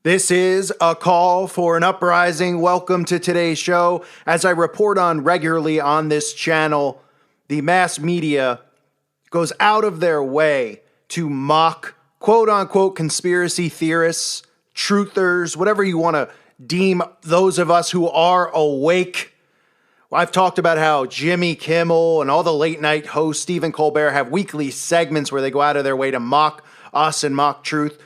This is a call for an uprising. Welcome to today's show. As I report on regularly on this channel, the mass media goes out of their way to mock quote-unquote conspiracy theorists, truthers, whatever you want to deem those of us who are awake. I've talked about how Jimmy Kimmel and all the late-night hosts, Stephen Colbert, have weekly segments where they go out of their way to mock us and mock truth.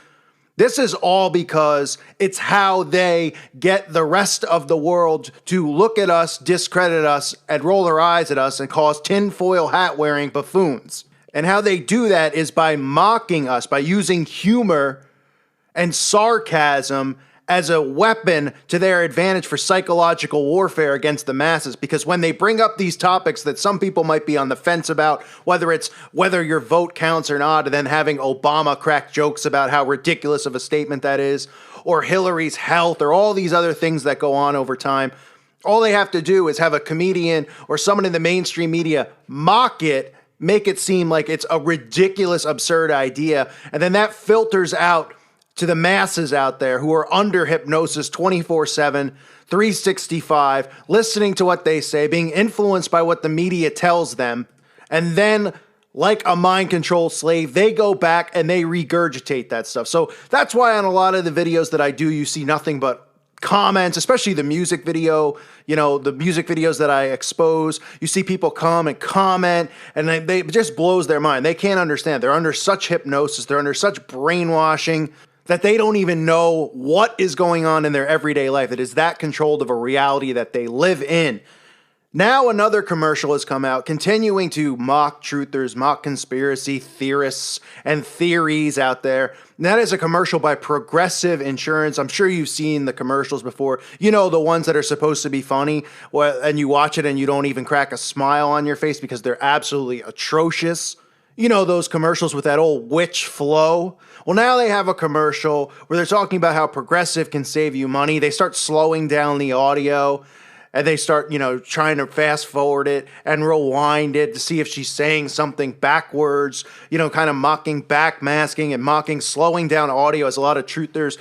This is all because it's how they get the rest of the world to look at us, discredit us, and roll their eyes at us and call us tinfoil hat-wearing buffoons. And how they do that is by mocking us, by using humor and sarcasm as a weapon to their advantage for psychological warfare against the masses. Because when they bring up these topics that some people might be on the fence about, whether your vote counts or not, and then having Obama crack jokes about how ridiculous of a statement that is, or Hillary's health, or all these other things that go on over time, all they have to do is have a comedian or someone in the mainstream media mock it, make it seem like it's a ridiculous, absurd idea, and then that filters out to the masses out there who are under hypnosis 24/7, 365, listening to what they say, being influenced by what the media tells them, and then, like a mind-controlled slave, they go back and they regurgitate that stuff. So that's why on a lot of the videos that I do, you see nothing but comments, especially the music video, the music videos that I expose. You see people come and comment, and they it just blows their mind. They can't understand. They're under such hypnosis. They're under such brainwashing that they don't even know what is going on in their everyday life. It is that controlled of a reality that they live in. Now another commercial has come out continuing to mock truthers, mock conspiracy theorists and theories out there. And that is a commercial by Progressive Insurance. I'm sure you've seen the commercials before. You know, the ones that are supposed to be funny, and you watch it and you don't even crack a smile on your face because they're absolutely atrocious. You know, those commercials with that old witch flow. Well, now they have a commercial where they're talking about how Progressive can save you money. They start slowing down the audio, and they start, trying to fast forward it and rewind it to see if she's saying something backwards, kind of mocking backmasking and mocking slowing down audio, as a lot of truthers,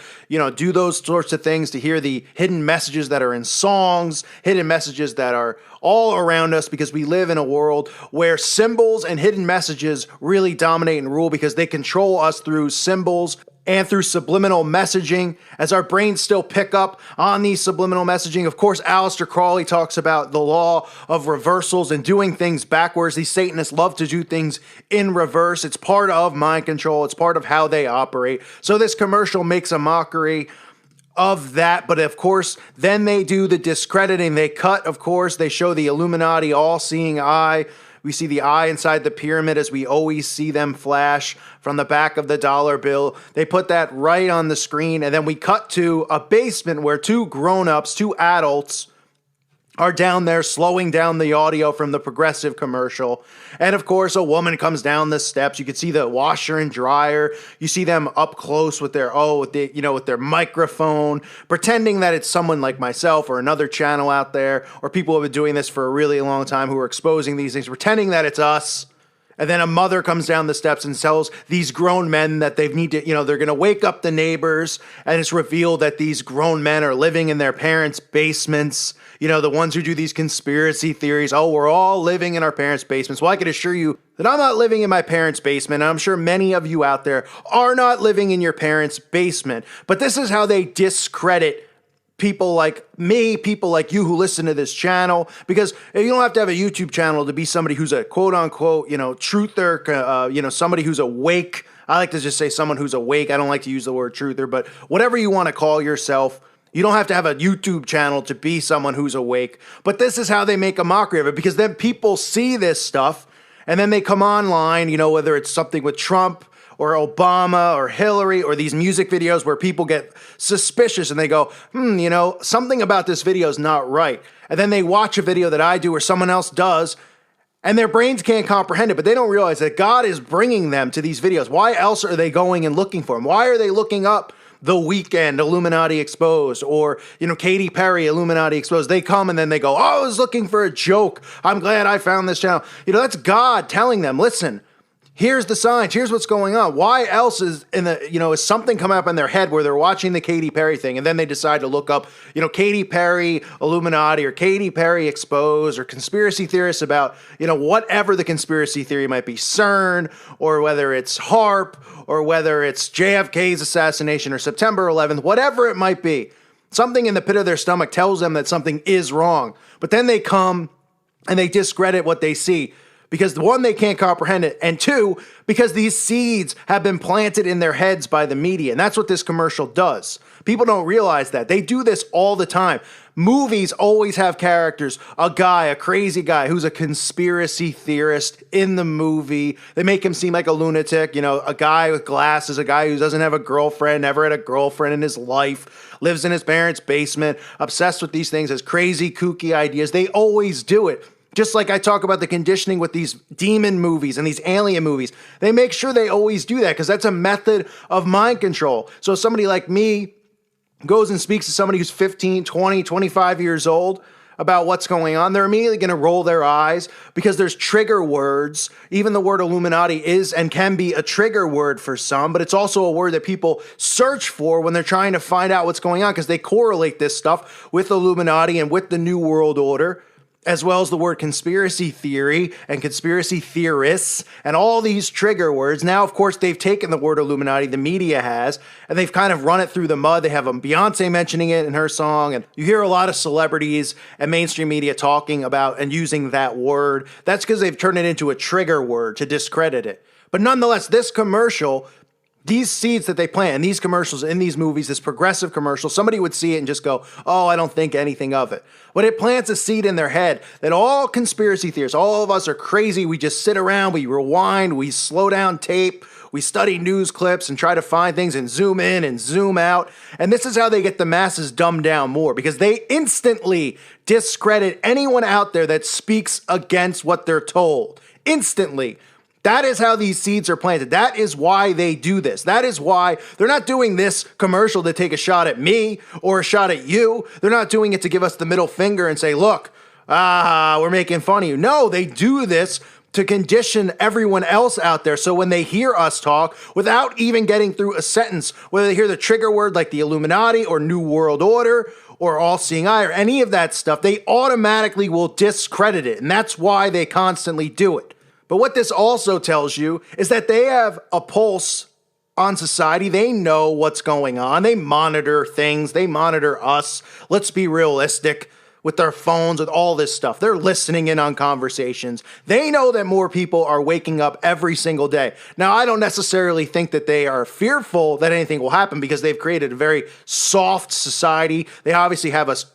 do those sorts of things to hear the hidden messages that are in songs, hidden messages that are all around us, because we live in a world where symbols and hidden messages really dominate and rule because they control us through symbols and through subliminal messaging, as our brains still pick up on these subliminal messaging. Of course, Aleister Crowley talks about the law of reversals and doing things backwards. These Satanists love to do things in reverse. It's part of mind control. It's part of how they operate. So this commercial makes a mockery of that, but of course, then they do the discrediting. They cut, of course, they show the Illuminati all-seeing eye. We see the eye inside the pyramid as we always see them flash from the back of the dollar bill. They put that right on the screen, and then we cut to a basement where two grown-ups, two adults, are down there slowing down the audio from the Progressive commercial. And of course, a woman comes down the steps. You can see the washer and dryer. You see them up close with their microphone, pretending that it's someone like myself or another channel out there, or people who have been doing this for a really long time who are exposing these things, pretending that it's us. And then a mother comes down the steps and tells these grown men that they need to, they're going to wake up the neighbors. And it's revealed that these grown men are living in their parents' basements. The ones who do these conspiracy theories. Oh, we're all living in our parents' basements. Well, I can assure you that I'm not living in my parents' basement. And I'm sure many of you out there are not living in your parents' basement. But this is how they discredit people like me, people like you who listen to this channel, because you don't have to have a YouTube channel to be somebody who's a quote-unquote, truther, somebody who's awake. I like to just say someone who's awake. I don't like to use the word truther, but whatever you want to call yourself, you don't have to have a YouTube channel to be someone who's awake. But this is how they make a mockery of it, because then people see this stuff, and then they come online, whether it's something with Trump or Obama or Hillary, or these music videos where people get suspicious and they go, something about this video is not right. And then they watch a video that I do or someone else does, and their brains can't comprehend it, but they don't realize that God is bringing them to these videos. Why else are they going and looking for them? Why are they looking up The Weeknd, Illuminati Exposed, or, Katy Perry, Illuminati Exposed? They come and then they go, oh, I was looking for a joke. I'm glad I found this channel. That's God telling them, listen, Here's the signs. Here's what's going on. Why else is is something coming up in their head where they're watching the Katy Perry thing and then they decide to look up, Katy Perry Illuminati or Katy Perry exposed or conspiracy theorists about, whatever the conspiracy theory might be, CERN, or whether it's HARP, or whether it's JFK's assassination or September 11th, whatever it might be. Something in the pit of their stomach tells them that something is wrong. But then they come and they discredit what they see. Because one, they can't comprehend it, and two, because these seeds have been planted in their heads by the media, and that's what this commercial does. People don't realize that. They do this all the time. Movies always have characters, a crazy guy who's a conspiracy theorist in the movie. They make him seem like a lunatic, a guy with glasses, a guy who doesn't have a girlfriend, never had a girlfriend in his life, lives in his parents' basement, obsessed with these things, has crazy, kooky ideas. They always do it. Just like I talk about the conditioning with these demon movies and these alien movies, they make sure they always do that because that's a method of mind control. So somebody like me goes and speaks to somebody who's 15, 20, 25 years old about what's going on. They're immediately going to roll their eyes because there's trigger words. Even the word Illuminati is and can be a trigger word for some, but it's also a word that people search for when they're trying to find out what's going on because they correlate this stuff with Illuminati and with the New World Order, as well as the word conspiracy theory and conspiracy theorists and all these trigger words. Now, of course, they've taken the word Illuminati, the media has, and they've kind of run it through the mud. They have Beyonce mentioning it in her song, and you hear a lot of celebrities and mainstream media talking about and using that word. That's because they've turned it into a trigger word to discredit it. But nonetheless, this commercial, these seeds that they plant in these commercials, in these movies, this progressive commercial, somebody would see it and just go, oh, I don't think anything of it. But it plants a seed in their head that all conspiracy theorists, all of us are crazy. We just sit around, we rewind, we slow down tape, we study news clips and try to find things and zoom in and zoom out. And this is how they get the masses dumbed down more, because they instantly discredit anyone out there that speaks against what they're told. Instantly. That is how these seeds are planted. That is why they do this. That is why they're not doing this commercial to take a shot at me or a shot at you. They're not doing it to give us the middle finger and say, look, we're making fun of you. No, they do this to condition everyone else out there. So when they hear us talk, without even getting through a sentence, whether they hear the trigger word like the Illuminati or New World Order or All-Seeing Eye or any of that stuff, they automatically will discredit it. And that's why they constantly do it. But what this also tells you is that they have a pulse on society. They know what's going on. They monitor things. They monitor us. Let's be realistic with their phones, with all this stuff. They're listening in on conversations. They know that more people are waking up every single day. Now, I don't necessarily think that they are fearful that anything will happen because they've created a very soft society. They obviously have us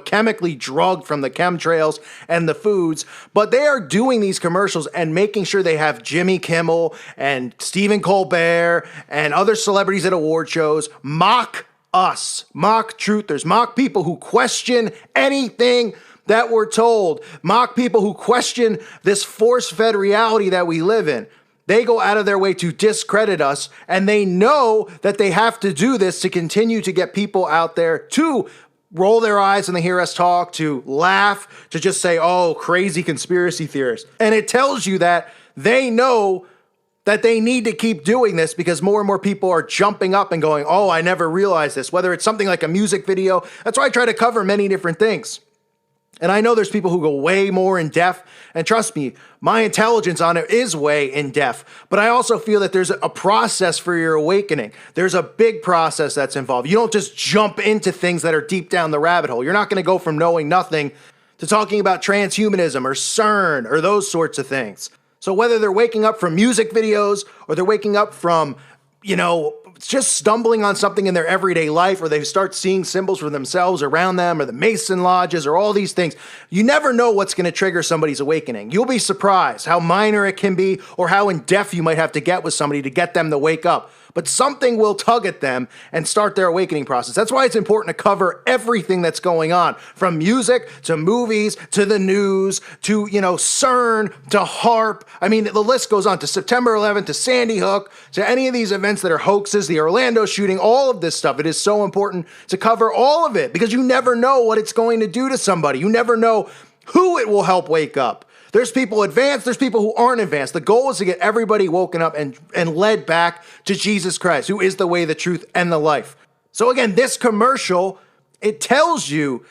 chemically drugged from the chemtrails and the foods, but they are doing these commercials and making sure they have Jimmy Kimmel and Stephen Colbert and other celebrities at award shows mock us, mock truthers, mock people who question anything that we're told, mock people who question this force-fed reality that we live in. They go out of their way to discredit us, and they know that they have to do this to continue to get people out there to roll their eyes when they hear us talk, to laugh, to just say, oh, crazy conspiracy theorists. And it tells you that they know that they need to keep doing this because more and more people are jumping up and going, oh, I never realized this. Whether it's something like a music video, that's why I try to cover many different things. And I know there's people who go way more in depth, and trust me, my intelligence on it is way in depth, but I also feel that there's a process for your awakening. There's a big process that's involved. You don't just jump into things that are deep down the rabbit hole. You're not going to go from knowing nothing to talking about transhumanism or CERN or those sorts of things. So whether they're waking up from music videos or they're waking up from, just stumbling on something in their everyday life, or they start seeing symbols for themselves around them, or the Mason lodges, or all these things. You never know what's going to trigger somebody's awakening. You'll be surprised how minor it can be, or how in depth you might have to get with somebody to get them to wake up. But something will tug at them and start their awakening process. That's why it's important to cover everything that's going on, from music to movies to the news to, CERN to HARP. I mean, the list goes on, to September 11th, to Sandy Hook, to any of these events that are hoaxes, the Orlando shooting, all of this stuff. It is so important to cover all of it because you never know what it's going to do to somebody. You never know who it will help wake up. There's people advanced, there's people who aren't advanced. The goal is to get everybody woken up and led back to Jesus Christ, who is the way, the truth, and the life. So again, this commercial, it tells you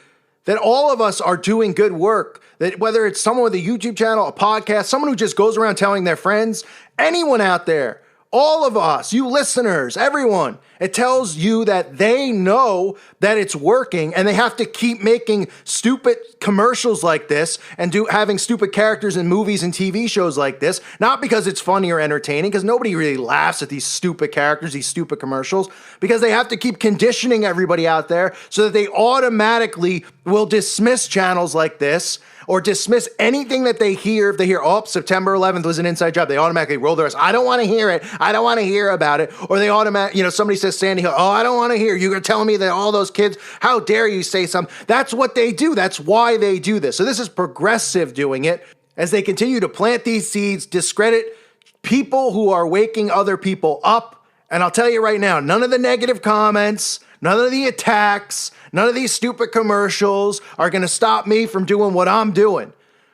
that all of us are doing good work. That whether it's someone with a YouTube channel, a podcast, someone who just goes around telling their friends, anyone out there, all of us, you listeners, everyone, it tells you that they know that it's working and they have to keep making stupid commercials like this and having stupid characters in movies and TV shows like this, not because it's funny or entertaining, because nobody really laughs at these stupid characters, these stupid commercials, because they have to keep conditioning everybody out there so that they automatically will dismiss channels like this or dismiss anything that they hear. If they hear, oh, September 11th was an inside job, they automatically roll their eyes. I don't want to hear it. I don't want to hear about it. Or they automatically, somebody says Sandy Hook, oh, I don't want to hear. You're telling me that all those kids, how dare you say something? That's what they do. That's why they do this. So this is progressive doing it as they continue to plant these seeds, discredit people who are waking other people up. And I'll tell you right now, none of the negative comments, none of the attacks, none of these stupid commercials are going to stop me from doing what I'm doing.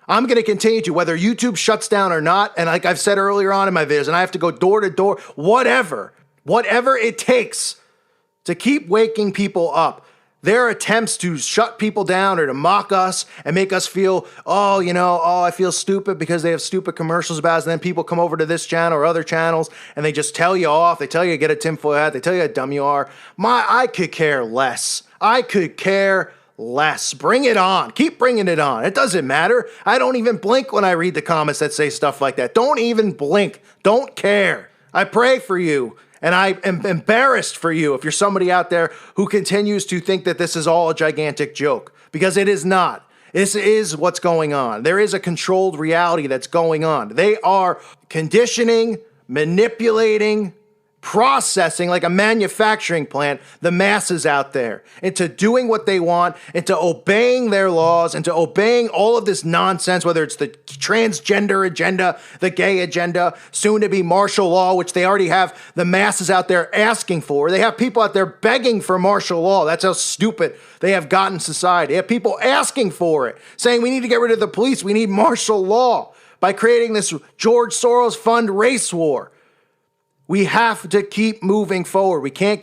I'm going to continue to, whether YouTube shuts down or not, and like I've said earlier on in my videos, and I have to go door to door, whatever it takes to keep waking people up. Their attempts to shut people down or to mock us and make us feel, I feel stupid because they have stupid commercials about us. And then people come over to this channel or other channels and they just tell you off. They tell you to get a tinfoil hat. They tell you how dumb you are. I could care less. I could care less. Bring it on. Keep bringing it on. It doesn't matter. I don't even blink when I read the comments that say stuff like that. Don't even blink. Don't care. I pray for you. And I am embarrassed for you if you're somebody out there who continues to think that this is all a gigantic joke, because it is not. This is what's going on. There is a controlled reality that's going on. They are conditioning, manipulating, processing like a manufacturing plant, the masses out there into doing what they want, into obeying their laws, into obeying all of this nonsense, whether it's the transgender agenda, the gay agenda, soon to be martial law, which they already have the masses out there asking for. They have people out there begging for martial law. That's how stupid they have gotten society. They have people asking for it, saying we need to get rid of the police. We need martial law by creating this George Soros fund race war. We have to keep moving forward. We can't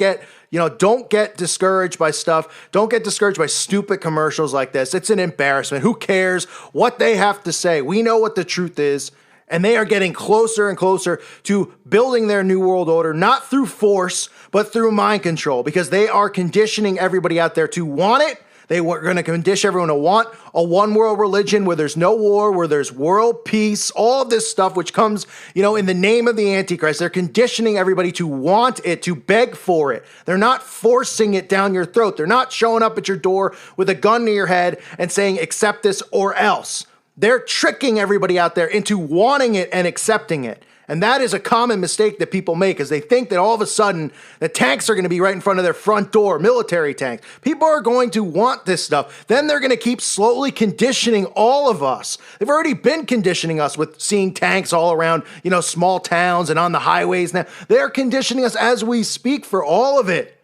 don't get discouraged by stuff. Don't get discouraged by stupid commercials like this. It's an embarrassment. Who cares what they have to say? We know what the truth is, and they are getting closer and closer to building their new world order, not through force, but through mind control, because they are conditioning everybody out there to want it. They were going to condition everyone to want a one world religion where there's no war, where there's world peace, all of this stuff, which comes, in the name of the Antichrist. They're conditioning everybody to want it, to beg for it. They're not forcing it down your throat. They're not showing up at your door with a gun to your head and saying, accept this or else. They're tricking everybody out there into wanting it and accepting it. And that is a common mistake that people make, is they think that all of a sudden the tanks are going to be right in front of their front door, military tanks. People are going to want this stuff. Then they're going to keep slowly conditioning all of us. They've already been conditioning us with seeing tanks all around, small towns and on the highways now. They're conditioning us as we speak for all of it.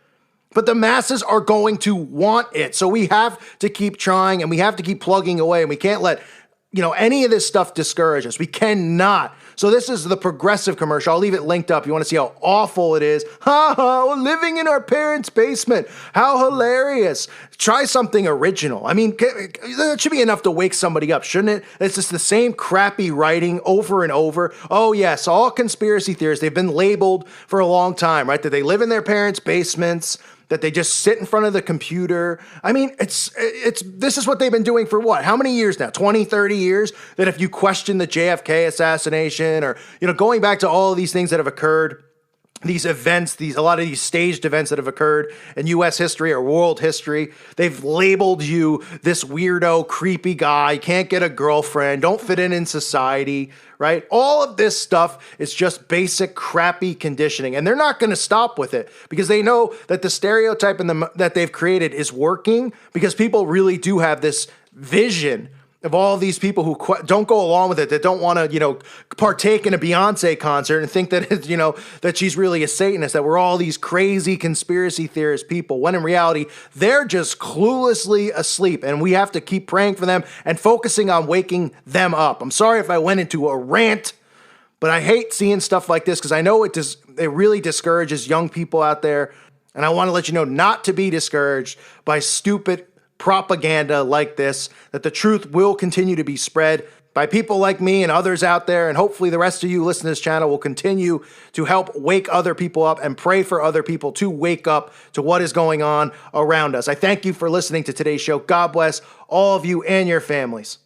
But the masses are going to want it. So we have to keep trying and we have to keep plugging away, and we can't let any of this stuff discourage us. We cannot. So this is the progressive commercial. I'll leave it linked up. You want to see how awful it is? Ha ha, we're living in our parents' basement. How hilarious. Try something original. I mean, that should be enough to wake somebody up, shouldn't it? It's just the same crappy writing over and over. Oh yes, all conspiracy theorists, they've been labeled for a long time, right? That they live in their parents' basements, that they just sit in front of the computer. I mean, this is what they've been doing for what? How many years now? 20, 30 years? That if you question the JFK assassination or, going back to all of these things that have occurred, these events, a lot of these staged events that have occurred in U.S. history or world history, they've labeled you this weirdo, creepy guy, can't get a girlfriend, don't fit in society, right? All of this stuff is just basic crappy conditioning, and they're not going to stop with it because they know that the stereotype that they've created is working, because people really do have this vision of all these people who don't go along with it, that don't want to, partake in a Beyonce concert and think that, that she's really a Satanist, that we're all these crazy conspiracy theorist people, when in reality, they're just cluelessly asleep, and we have to keep praying for them and focusing on waking them up. I'm sorry if I went into a rant, but I hate seeing stuff like this because I know it really discourages young people out there, and I want to let you know not to be discouraged by stupid propaganda like this, that the truth will continue to be spread by people like me and others out there, and hopefully the rest of you listening to this channel will continue to help wake other people up and pray for other people to wake up to what is going on around us. I thank you for listening to today's show. God bless all of you and your families.